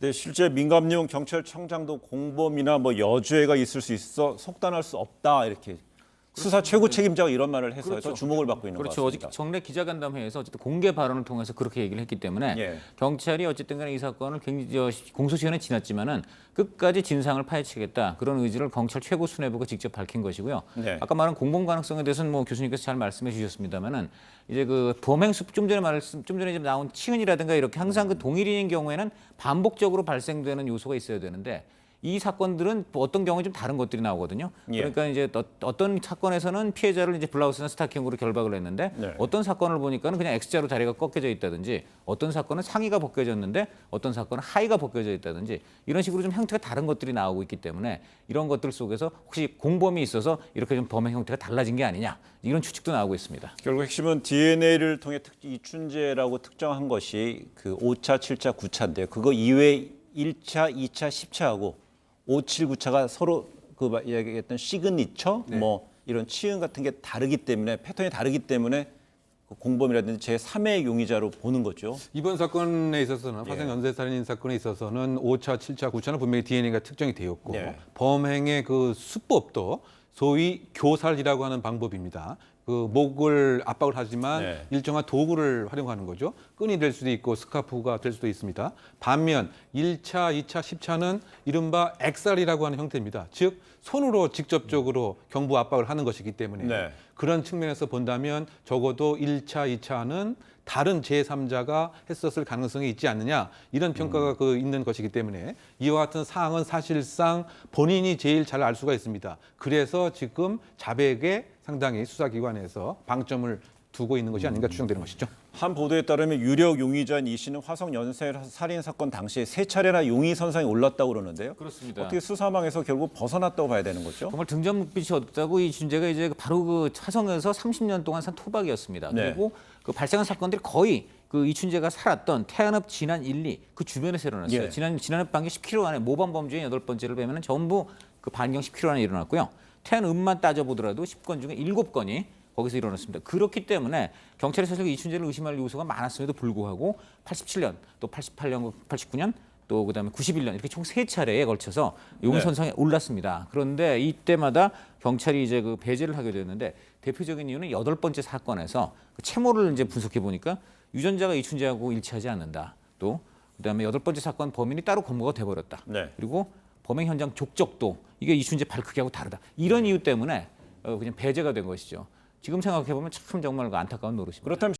네, 실제 민감용 경찰청장도 공범이나 뭐 여죄가 있을 수 있어 속단할 수 없다 이렇게 수사 최고 책임자가 이런 말을 해서 그렇죠. 주목을 받고 있는 것 그렇죠. 같습니다. 어제 정례 기자간담회에서 어쨌든 공개 발언을 통해서 그렇게 얘기를 했기 때문에 예. 경찰이 어쨌든 간에 이 사건을 굉장히 공소시효는 지났지만은 끝까지 진상을 파헤치겠다 그런 의지를 경찰 최고 수뇌부가 직접 밝힌 것이고요. 네. 아까 말한 공범 가능성에 대해서는 뭐 교수님께서 잘 말씀해 주셨습니다만은 이제 그 범행 좀 전에 좀 나온 치은이라든가 이렇게 항상 그 동일인인 경우에는 반복적으로 발생되는 요소가 있어야 되는데 이 사건들은 어떤 경우에 좀 다른 것들이 나오거든요. 예. 그러니까 이제 어떤 사건에서는 피해자를 이제 블라우스나 스타킹으로 결박을 했는데 네. 어떤 사건을 보니까는 그냥 X자로 다리가 꺾여져 있다든지 어떤 사건은 상의가 벗겨졌는데 어떤 사건은 하의가 벗겨져 있다든지 이런 식으로 좀 형태가 다른 것들이 나오고 있기 때문에 이런 것들 속에서 혹시 공범이 있어서 이렇게 좀 범행 형태가 달라진 게 아니냐 이런 추측도 나오고 있습니다. 결국 핵심은 DNA를 통해 이춘재라고 특정한 것이 그 5차, 7차, 9차인데 그거 이외에 1차, 2차, 10차하고 5, 7, 9차가 서로 그 얘기했던 시그니처 뭐 이런 치은 같은 게 다르기 때문에 패턴이 다르기 때문에 공범이라든지 제3의 용의자로 보는 거죠. 이번 사건에 있어서는 화성 연쇄살인 사건에 있어서는 5차, 7차, 9차는 분명히 DNA가 특정이 되었고 네. 범행의 그 수법도 소위 교살이라고 하는 방법입니다. 그 목을 압박을 하지만 네. 일정한 도구를 활용하는 거죠. 끈이 될 수도 있고 스카프가 될 수도 있습니다. 반면 1차, 2차, 10차는 이른바 액살이라고 하는 형태입니다. 즉 손으로 직접적으로 경부 압박을 하는 것이기 때문에 네. 그런 측면에서 본다면 적어도 1차, 2차는 다른 제3자가 했었을 가능성이 있지 않느냐 이런 평가가 있는 것이기 때문에 이와 같은 사항은 사실상 본인이 제일 잘 알 수가 있습니다. 그래서 지금 자백에 상당히 수사기관에서 방점을 두고 있는 것이 아닌가 추정되는 것이죠. 한 보도에 따르면 유력 용의자인 이 씨는 화성 연쇄 살인 사건 당시에 3차례나 용의 선상에 올랐다고 그러는데요. 그렇습니다. 어떻게 수사망에서 결국 벗어났다고 봐야 되는 거죠? 정말 등잔빛이 없다고 이 준재가 이제 바로 그 화성에서 30년 동안 산 토박이었습니다. 네. 그리고 그 발생한 사건들이 거의 그 이춘재가 살았던 태안읍 진안 1, 2 그 주변에서 일어났어요. 예. 진안읍 반경 10km 안에 모반 범죄인 8번째를 빼면은 전부 그 반경 10km 안에 일어났고요. 태안읍만 따져보더라도 10건 중에 7건이 거기서 일어났습니다. 그렇기 때문에 경찰이 사실 이춘재를 의심할 요소가 많았음에도 불구하고 87년, 또 88년, 89년, 또 그다음에 91년 이렇게 총 3차례에 걸쳐서 용의선상에 올랐습니다. 그런데 이때마다 경찰이 이제 그 배제를 하게 됐는데 대표적인 이유는 8번째 사건에서 그 채모를 이제 분석해 보니까 유전자가 이춘재하고 일치하지 않는다. 또 그다음에 8번째 사건 범인이 따로 검거가 돼 버렸다. 네. 그리고 범행 현장 족적도 이게 이춘재 발 크기하고 다르다. 이런 이유 때문에 그냥 배제가 된 것이죠. 지금 생각해 보면 참 정말 안타까운 노릇입니다. 그렇다면